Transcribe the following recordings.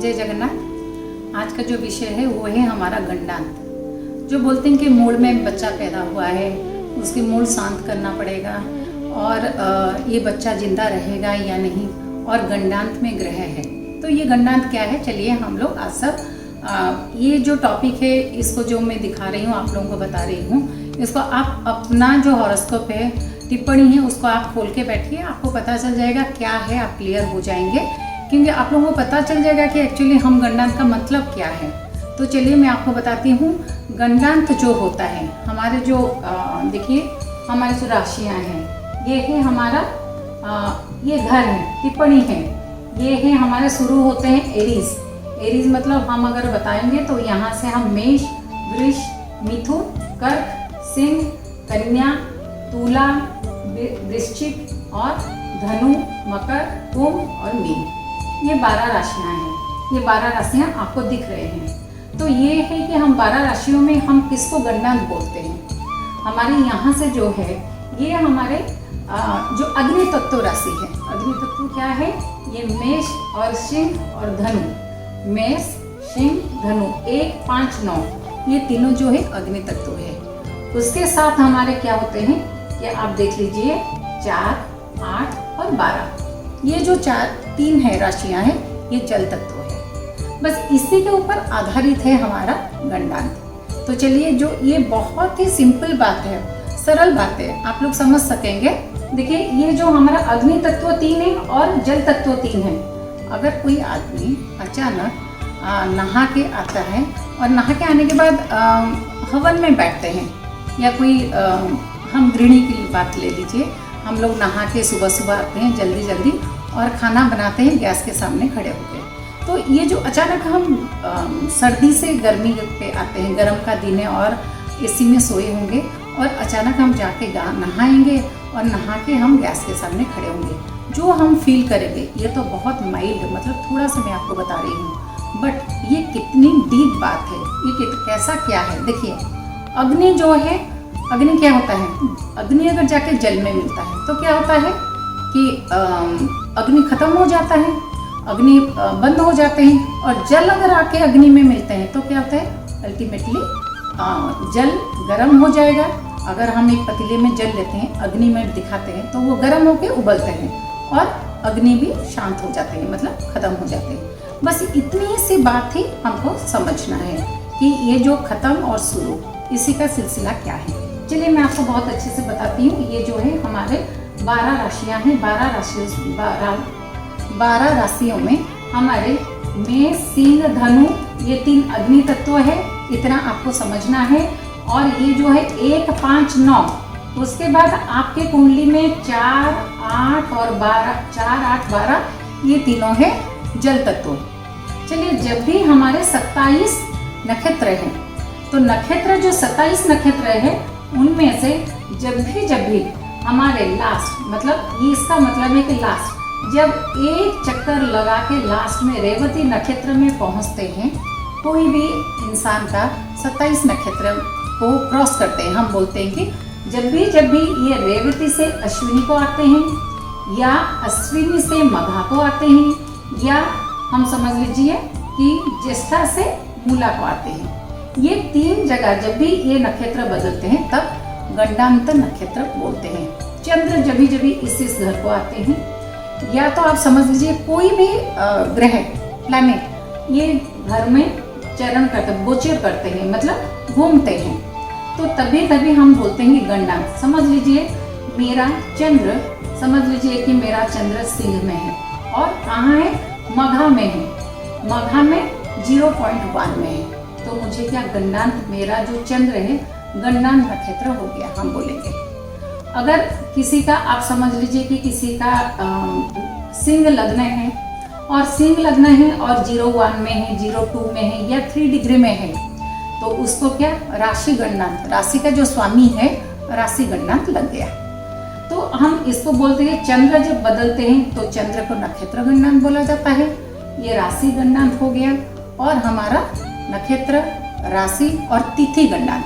जय जगन्नाथ। आज का जो विषय है वो है हमारा गंडांत। जो बोलते हैं कि मूड में बच्चा पैदा हुआ है, उसकी मूड शांत करना पड़ेगा और ये बच्चा जिंदा रहेगा या नहीं, और गंडांत में ग्रह है। तो ये गंडांत क्या है, चलिए हम लोग आज सब ये जो टॉपिक है इसको जो मैं दिखा रही हूँ, आप लोगों को बता रही हूँ, इसको आप अपना जो हॉरोस्कोप है, टिप्पणी है, उसको आप खोल के बैठिए, आपको पता चल जाएगा क्या है, आप क्लियर हो जाएंगे, क्योंकि आप लोगों को पता चल जाएगा कि एक्चुअली हम गंडांत का मतलब क्या है। तो चलिए मैं आपको बताती हूँ। गंडांत जो होता है हमारे जो देखिए हमारी जो राशियाँ हैं, ये है हमारा ये घर है, टिप्पणी है, ये है हमारे शुरू होते हैं एरीज। एरीज मतलब हम अगर बताएंगे तो यहाँ से हम मेष, वृष, मिथुन, कर्क, सिंह, कन्या, तुला, वृश्चिक और धनु, मकर, कुंभ और मीन, ये 12 राशियाँ हैं। ये 12 राशियाँ आपको दिख रहे हैं। तो ये है कि हम 12 राशियों में हम किसको गंडांत बोलते हैं। हमारे यहाँ से जो है ये हमारे जो अग्नि तत्व राशि है, अग्नि तत्व क्या है, ये मेष और सिंह और धनु, मेष, सिंह, धनु, 1, 5, 9, ये तीनों जो है अग्नि तत्व है। उसके साथ हमारे क्या होते हैं कि आप देख लीजिए 4, 8 और 12, ये जो 3 है राशियां हैं, ये जल तत्व है। बस इसी के ऊपर आधारित है हमारा गंडांत। तो चलिए, जो ये बहुत ही सिंपल बात है, सरल बात है, आप लोग समझ सकेंगे। देखिए ये जो हमारा अग्नि तत्व 3 है और जल तत्व 3 है। अगर कोई आदमी अचानक नहा के आता है और नहा के आने के बाद हवन में बैठते हैं, या कोई हम गृहिणी की बात ले लीजिए, हम लोग नहा के सुबह सुबह आते हैं जल्दी जल्दी और खाना बनाते हैं गैस के सामने खड़े होकर। तो ये जो अचानक हम सर्दी से गर्मी पे आते हैं, गर्म का दिन है और एसी में सोए होंगे और अचानक हम जाके नहाएंगे और नहा के हम गैस के सामने खड़े होंगे, जो हम फील करेंगे ये तो बहुत माइल्ड, मतलब थोड़ा सा मैं आपको बता रही हूँ, बट ये कितनी डीप बात है, ये कैसा क्या है। देखिए अग्नि जो है, अग्नि क्या होता है, अग्नि अगर जाके जल में मिलता है तो क्या होता है कि अग्नि खत्म हो जाता है, अग्नि बंद हो जाते हैं, और जल अगर आके अग्नि में मिलते हैं तो क्या होता है, अल्टीमेटली जल गर्म हो जाएगा। अगर हम एक पतीले में जल लेते हैं, अग्नि में दिखाते हैं, तो वो गर्म होके उबलते हैं और अग्नि भी शांत हो जाते हैं, मतलब खत्म हो जाते हैं। बस इतनी सी बात ही हमको समझना है कि ये जो खत्म और शुरू, इसी का सिलसिला क्या है। चलिए मैं आपको बहुत अच्छे से बताती हूँ। ये जो है हमारे 12 राशियाँ हैं। 12 राशियों में हमारे मेष, सिंह, धनु, ये 3 अग्नि तत्व है, इतना आपको समझना है। और ये जो है 1, 5, 9, उसके बाद आपके कुंडली में 4, 8 और 12, 4, 8, 12, ये तीनों है जल तत्व। चलिए, जब भी हमारे 27 नक्षत्र हैं, तो नक्षत्र जो 27 नक्षत्र है उनमें से जब भी हमारे लास्ट, मतलब ये इसका मतलब है कि लास्ट, जब एक चक्कर लगा के लास्ट में रेवती नक्षत्र में पहुंचते हैं, कोई भी इंसान का 27 नक्षत्र को क्रॉस करते हैं, हम बोलते हैं कि जब भी ये रेवती से अश्विनी को आते हैं, या अश्विनी से मघा को आते हैं, या हम समझ लीजिए कि ज्येष्ठा से मूला को आते हैं, ये 3 जगह जब भी ये नक्षत्र बदलते हैं तब गंडांत नक्षत्र बोलते हैं। चंद्र जब भी इस घर को आते हैं, या तो आप समझ लीजिए कोई भी ग्रह, प्लैनेट, ये घर में चरण करते, गोचर करते हैं, मतलब घूमते हैं, तो तभी हम बोलते हैं गंडांत। समझ लीजिए मेरा चंद्र, समझ लीजिए कि मेरा चंद्र सिंह में है और कहाँ है, मघा में है, मघा में 0.1 में है, तो मुझे क्या, गंडांत, मेरा जो चंद्र है गंडांत नक्षत्र हो गया, हम बोलेंगे। अगर किसी का, आप समझ लीजिए कि किसी का सिंह लग्न है, और सिंह लग्न है और 0.1 में है, 0.2 में है, या 3 डिग्री में है, तो उसको क्या, राशि गंडांत, राशि का जो स्वामी है राशि गंडांत लग गया। तो हम इसको बोलते हैं, चंद्र जब बदलते हैं तो चंद्र को नक्षत्र गंडांत बोला जाता है, ये राशि गंडांत हो गया। और हमारा नक्षत्र, राशि और तिथि गंडांत।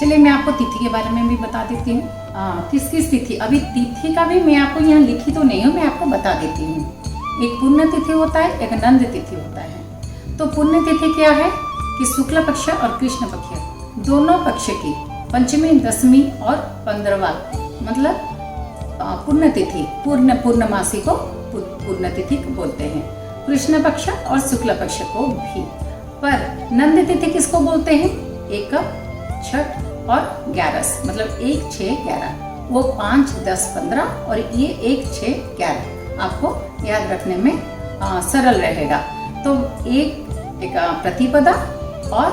चलिए मैं आपको तिथि के बारे में भी बता देती हूँ। किस तिथि, अभी तिथि का भी मैं आपको यहाँ लिखी तो नहीं हूँ, मैं आपको बता देती हूँ। एक पुण्य तिथि होता है, एक नंद तिथि होता है। तो पुण्य तिथि क्या है कि शुक्ल पक्ष और कृष्ण पक्ष दोनों पक्ष की पंचमी, दसवीं और 15वां मतलब पुण्य तिथि, पूर्णमासी को पुण्य तिथि बोलते हैं, कृष्ण पक्ष और शुक्ल पक्ष को भी। पर नंद तिथि किसको बोलते हैं? एकम, छठ और 11 मतलब 1, 6, 11, वो 5, 10, 15 और ये 1, 6, 11 आपको याद रखने में सरल रहेगा। तो एक प्रतिपदा और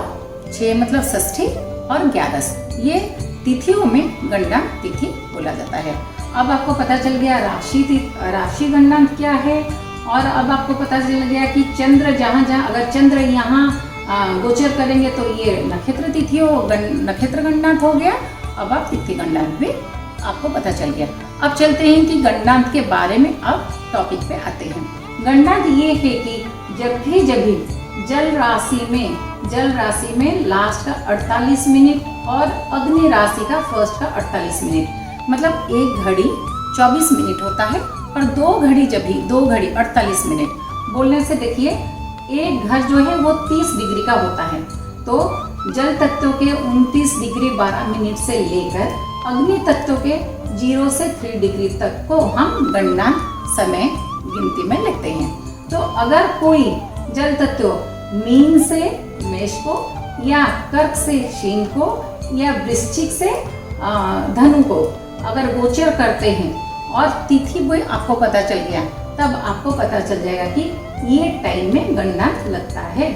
6 मतलब षष्ठी और 11 ये तिथियों में गणना तिथि बोला जाता है। अब आपको पता चल गया राशि गणनांक क्या है, और अब आपको पता चल गया कि चंद्र जहाँ अगर चंद्र यहाँ गोचर करेंगे तो ये नक्षत्र तिथि नक्षत्र गणनांक हो गया। अब आप तिथि गणनांक भी आपको पता चल गया। अब चलते हैं कि गणनांक के बारे में अब टॉपिक पे आते हैं। गणनांक ये है कि जब भी जल राशि में लास्ट का 48 मिनट और अग्नि राशि का फर्स्ट का 48 मिनट मतलब एक घड़ी 24 मिनट होता है, और दो घड़ी 48 मिनट बोलने से देखिए एक घर जो है वो 30 डिग्री का होता है। तो जल तत्व के 29 डिग्री 12 मिनट से लेकर अग्नि तत्व के 0 से 3 डिग्री तक को हम गणनांक समय गिनती में लिखते हैं। तो अगर कोई जल तत्व मीन से मेष को या कर्क से शीन को या वृश्चिक से धनु को अगर गोचर करते हैं और तिथि भी आपको पता चल गया, तब आपको पता चल जाएगा कि ये टाइम में गणनांक लगता है।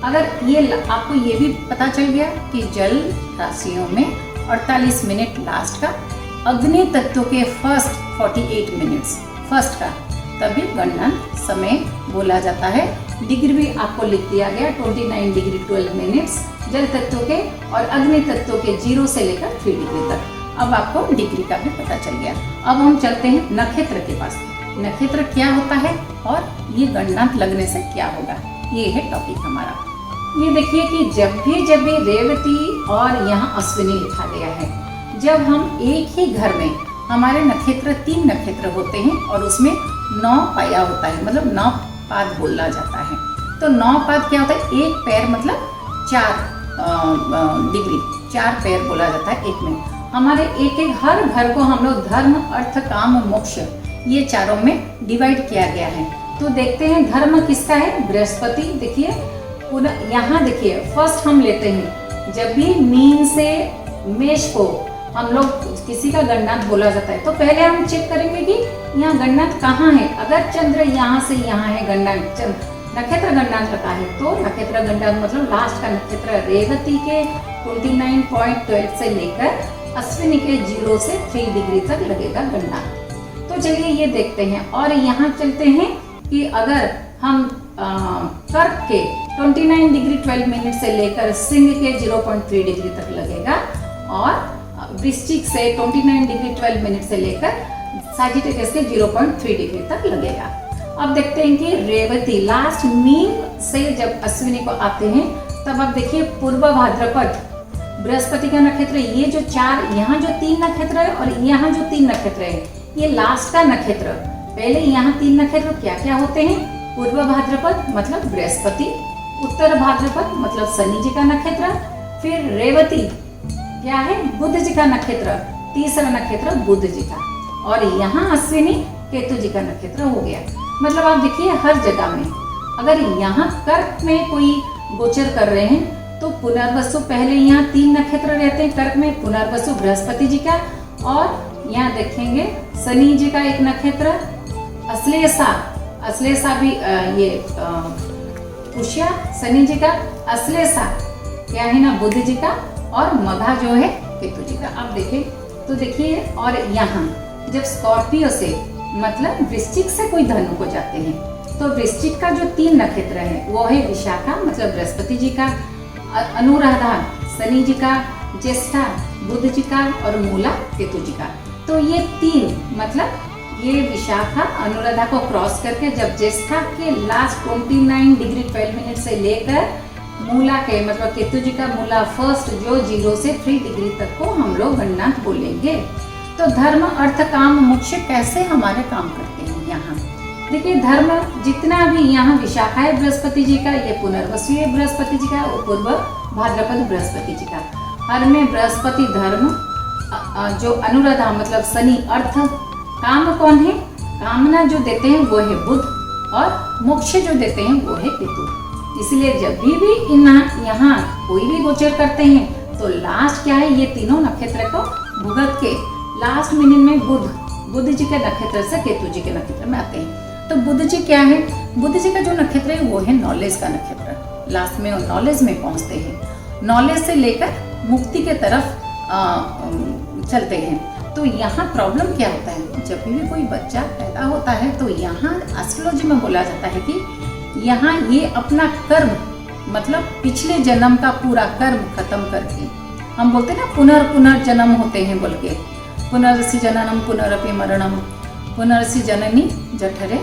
अगर ये आपको ये भी पता चल गया कि जल राशियों में 48 मिनट लास्ट का, अग्नि तत्व के फर्स्ट 48 मिनट्स फर्स्ट का, तभी गणनांक समय बोला जाता है। डिग्री भी आपको लिख दिया गया 29 डिग्री 12 मिनट्स जल तत्व के और अग्नि तत्व के 0 से लेकर 3 डिग्री तक। अब आपको डिग्री का भी पता चल गया। अब हम चलते हैं नक्षत्र के पास। नक्षत्र क्या होता है और ये गणनांक लगने से क्या होगा, ये है टॉपिक हमारा। ये देखिए कि जब भी रेवती और यहाँ अश्विनी लिखा गया है, जब हम एक ही घर में हमारे नक्षत्र 3 नक्षत्र होते हैं और उसमें 9 पाया होता है, मतलब 9 पाद बोला जाता है। तो 9 पाद क्या होता है? एक पैर मतलब 4 डिग्री, 4 पैर बोला जाता है एक में। हमारे एक हर घर को हम लोग धर्म, अर्थ, काम, मोक्ष ये चारों में डिवाइड किया गया है। तो देखते हैं धर्म किसका है? बृहस्पति। देखिए यहाँ देखिए फर्स्ट हम लेते हैं, जब भी मीन से मेष को हम लोग किसी का गणनांक बोला जाता है तो पहले हम चेक करेंगे कि यहाँ गणनांक कहाँ है। अगर चंद्र यहाँ से यहाँ है गणनांक, नक्षत्र गणनांक रखा है तो नक्षत्र गणनांक मतलब लास्ट का नक्षत्र रेवती के 29.12 से लेकर अश्विनी के 0 से 3 डिग्री तक लगेगा गणनांक। तो चलिए ये देखते हैं। और यहाँ चलते हैं कि अगर हम कर्क के 29 डिग्री 12 मिनट से लेकर सिंह के 0.3 डिग्री तक लगेगा, और वृश्चिक से 29 डिग्री 12 मिनट से लेकर सैजिटेरियस के 0.3 डिग्री तक लगेगा। अब देखते हैं कि रेवती लास्ट मीन से जब अश्विनी को आते हैं तब अब देखिए पूर्व भाद्रपद बृहस्पति का नक्षत्र, ये जो 4 यहाँ जो 3 नक्षत्र है और यहाँ जो 3 नक्षत्र है, ये लास्ट का नक्षत्र। पहले यहाँ 3 नक्षत्र क्या क्या होते हैं? पूर्व भाद्रपद मतलब बृहस्पति, उत्तर भाद्रपद मतलब शनि जी का नक्षत्र, फिर रेवती क्या है? बुध जी का नक्षत्र, तीसरा नक्षत्र बुध जी का, और यहाँ अश्विनी केतु जी का नक्षत्र हो गया। मतलब आप देखिए हर जगह में अगर यहाँ कर्क में कोई गोचर कर रहे हैं तो पुनर्वसु पहले यहाँ 3 नक्षत्र रहते हैं कर्क में, पुनर्वसु बृहस्पति जी का, और यहाँ देखेंगे शनि जी का एक नक्षत्र, अश्लेषा भी ये पुष्या शनि जी का, अश्लेषा क्या है ना बुध जी का, और मघा जो है केतु जी का। आप देखें तो देखिए, और यहाँ जब स्कॉर्पियो से मतलब वृश्चिक से कोई धनु को जाते हैं तो वृश्चिक का जो 3 नक्षत्र है वो है विशाखा मतलब बृहस्पति जी का, अनुराधा शनि जी का, ज्येष्ठा बुध जी का, और मूला केतु जी का। तो ये 3 मतलब ये विशाखा अनुराधा को क्रॉस करके जब ज्येष्ठा के लास्ट 29 डिग्री 12 मिनट से लेकर मूला के मतलब केतु जी का मूला फर्स्ट जो 0 से 3 डिग्री तक को हम लोग गणनांक बोलेंगे। तो धर्म, अर्थ, काम, मोक्ष कैसे हमारे काम करते हैं यहाँ देखिए धर्म जितना भी यहाँ विशाखा है बृहस्पति जी का, ये पुनर्वसु है बृहस्पति जी का, और पूर्व भाद्रपद बृहस्पति जी का। हर में बृहस्पति धर्म, जो अनुराधा मतलब शनि अर्थ, काम कौन है, कामना जो देते हैं वो है बुध, और मोक्ष जो देते हैं वो है केतु। इसलिए जब भी यहाँ कोई भी गोचर करते हैं तो लास्ट क्या है, ये तीनों नक्षत्र को भुगत के लास्ट मिनट में बुध जी के नक्षत्र से केतु जी के नक्षत्र में आते हैं। तो बुध जी क्या है, बुध जी का जो नक्षत्र है वो है नॉलेज का नक्षत्र। लास्ट में वो नॉलेज में पहुंचते हैं, नॉलेज से लेकर मुक्ति के तरफ चलते हैं। तो यहाँ प्रॉब्लम क्या होता है, जब भी कोई बच्चा पैदा होता है तो यहाँ एस्ट्रोलॉजी में बोला जाता है कि यहाँ ये अपना कर्म मतलब पिछले जन्म का पूरा कर्म खत्म करके, हम बोलते हैं ना पुनर्जन्म होते हैं बोल के, पुनरसि जननम पुनरपि मरणम पुनरसि जननी जठरे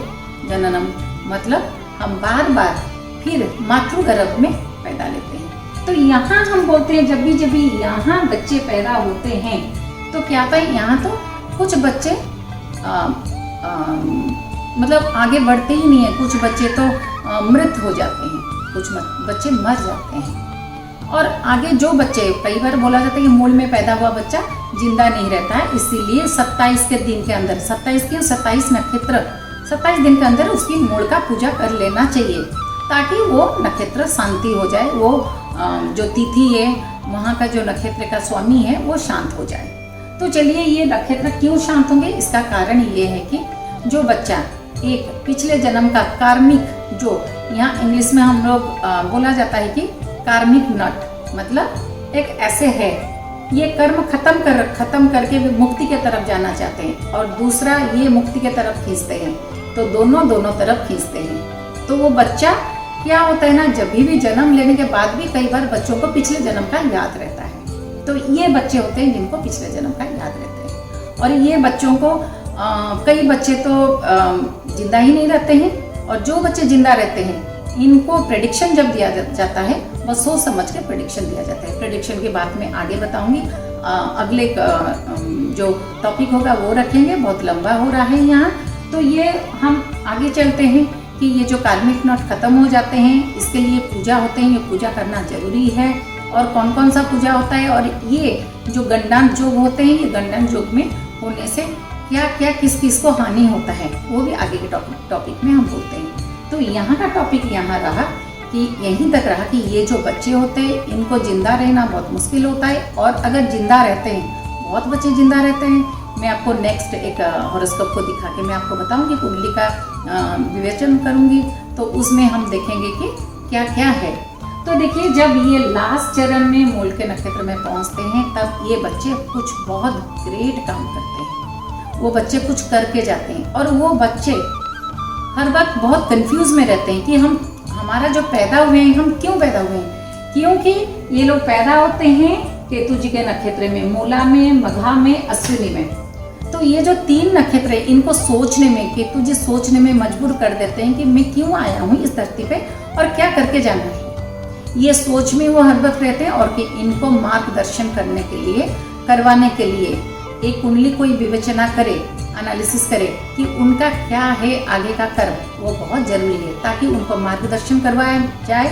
जननम, मतलब हम बार बार फिर मातृगर्भ में पैदा लेते हैं। तो यहाँ हम बोलते हैं जब भी यहाँ बच्चे पैदा होते हैं तो क्या होता है, यहाँ तो कुछ बच्चे मतलब आगे बढ़ते ही नहीं है, कुछ बच्चे तो मृत हो जाते हैं, कुछ बच्चे मर जाते हैं। और आगे जो बच्चे, कई बार बोला जाता है कि मूल में पैदा हुआ बच्चा जिंदा नहीं रहता है, इसीलिए 27 के दिन के अंदर 27 नक्षत्र 27 दिन के अंदर उसकी मूल का पूजा कर लेना चाहिए, ताकि वो नक्षत्र शांति हो जाए, वो जो तिथि है वहाँ का जो नक्षत्र का स्वामी है वो शांत हो जाए। तो चलिए ये नक्षत्र क्यों शांत होंगे, इसका कारण ये है कि जो बच्चा एक पिछले जन्म का कार्मिक, जो यहाँ इंग्लिश में हम लोग बोला जाता है कि कार्मिक नट, मतलब एक ऐसे है ये कर्म खत्म करके भी मुक्ति के तरफ जाना चाहते हैं, और दूसरा ये मुक्ति के तरफ खींचते हैं, तो दोनों तरफ खींचते हैं। तो वो बच्चा क्या होता है ना, जब भी जन्म लेने के बाद भी कई बार बच्चों को पिछले जन्म का याद रहता है। तो ये बच्चे होते हैं जिनको पिछले जन्म का याद रहते हैं, और ये बच्चों को कई बच्चे तो जिंदा ही नहीं रहते हैं, और जो बच्चे जिंदा रहते हैं इनको प्रेडिक्शन जब दिया जाता है बस सोच समझ के प्रेडिक्शन दिया जाता है। प्रेडिक्शन की बात मैं आगे बताऊंगी, अगले जो टॉपिक होगा वो रखेंगे, बहुत लंबा हो रहा है यहाँ। तो ये हम आगे चलते हैं कि ये जो कार्मिक नट खत्म हो जाते हैं, इसके लिए पूजा होते हैं, ये पूजा करना जरूरी है। और कौन कौन सा पूजा होता है, और ये जो गंडांत योग होते हैं, ये गंडांत योग में होने से क्या क्या किस को हानि होता है, वो भी आगे के टॉपिक में हम बोलते हैं। तो यहाँ का टॉपिक यहाँ रहा कि यहीं तक रहा कि ये जो बच्चे होते हैं इनको जिंदा रहना बहुत मुश्किल होता है, और अगर जिंदा रहते हैं, बहुत बच्चे जिंदा रहते हैं। मैं आपको नेक्स्ट एक हॉरोस्कोप को दिखा के मैं आपको बताऊंगी, कुंडली का विवेचन करूंगी, तो उसमें हम देखेंगे कि क्या क्या है। तो देखिए जब ये लास्ट चरण में मूल के नक्षत्र में पहुंचते हैं तब ये बच्चे कुछ बहुत ग्रेट काम करते हैं, वो बच्चे कुछ करके जाते हैं, और वो बच्चे हर वक्त बहुत कंफ्यूज में रहते हैं कि हमारा जो पैदा हुए हैं, हम क्यों पैदा हुए हैं, क्योंकि ये लोग पैदा होते हैं केतु जी के नक्षत्र में, मूला में, मघा में, अश्विनी में। तो ये जो 3 नक्षत्र है इनको सोचने में, केतु जी सोचने में मजबूर कर देते हैं कि मैं क्यों आया हूँ इस धरती पे और क्या करके जाना है। ये सोच में वो हर वक्त रहते हैं, और कि इनको मार्गदर्शन करवाने के लिए एक कुंडली कोई विवेचना करे, एनालिसिस करे कि उनका क्या है आगे का कर्म, वो बहुत जरूरी है, ताकि उनको मार्गदर्शन करवाया जाए,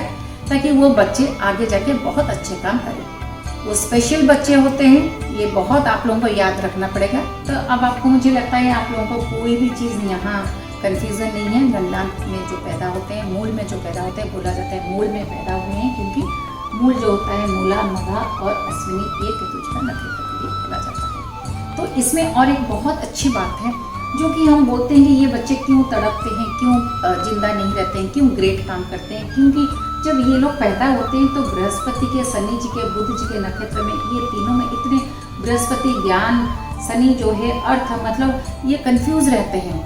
ताकि वो बच्चे आगे जाके बहुत अच्छे काम करें। वो स्पेशल बच्चे होते हैं, ये बहुत आप लोगों को याद रखना पड़ेगा। तो अब आपको, मुझे लगता है आप लोगों को कोई भी चीज़ यहाँ कन्फ्यूज़न नहीं है। गंडांत में जो पैदा होते हैं, मूल में जो पैदा होते हैं, बोला जाता है मूल में पैदा हुए हैं, क्योंकि मूल जो होता है मूला, मघा और अश्विनी, एक दूसरा नक्षत्र के लिए बोला जाता है। तो इसमें और एक बहुत अच्छी बात है जो कि हम बोलते हैं कि ये बच्चे क्यों तड़पते हैं, क्यों जिंदा नहीं रहते हैं, क्यों ग्रेट काम करते हैं, क्योंकि जब ये लोग पैदा होते हैं तो बृहस्पति के, शनि जी के, बुध जी के नक्षत्र में, ये तीनों में इतने, बृहस्पति ज्ञान, शनि जो है अर्थ, मतलब ये कंफ्यूज रहते हैं,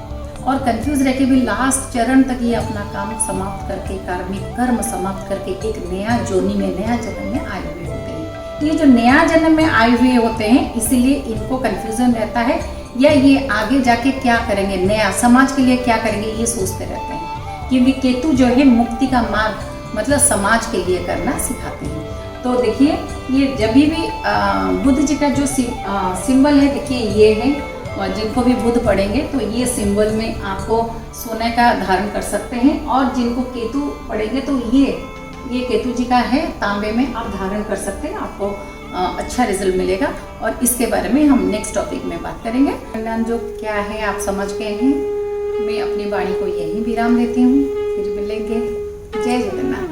और कंफ्यूज रह के भी लास्ट चरण तक ये अपना काम समाप्त करके, कार्मिक कर्म समाप्त करके एक नया जोनी में, नया जन्म में आए हुए होते हैं। ये जो नया जन्म में आए हुए होते हैं इसीलिए इनको कंफ्यूजन रहता है, या ये आगे जाके क्या करेंगे, नया समाज के लिए क्या करेंगे, ये सोचते रहते हैं। क्योंकि केतु जो है मुक्ति का मार्ग, मतलब समाज के लिए करना सिखाते हैं। तो देखिए ये जब भी बुद्ध जी का जो सिंबल है, देखिए ये है, और जिनको भी बुध पड़ेंगे तो ये सिंबल में आपको सोने का धारण कर सकते हैं। और जिनको केतु पड़ेंगे तो ये केतु जी का है, तांबे में आप धारण कर सकते हैं, आपको अच्छा रिजल्ट मिलेगा। और इसके बारे में हम नेक्स्ट टॉपिक में बात करेंगे। गंडान जो क्या है आप समझ गए हैं। मैं अपनी वाणी को यहीं विराम देती हूँ, फिर मिलेंगे। जय जगन्नाथ।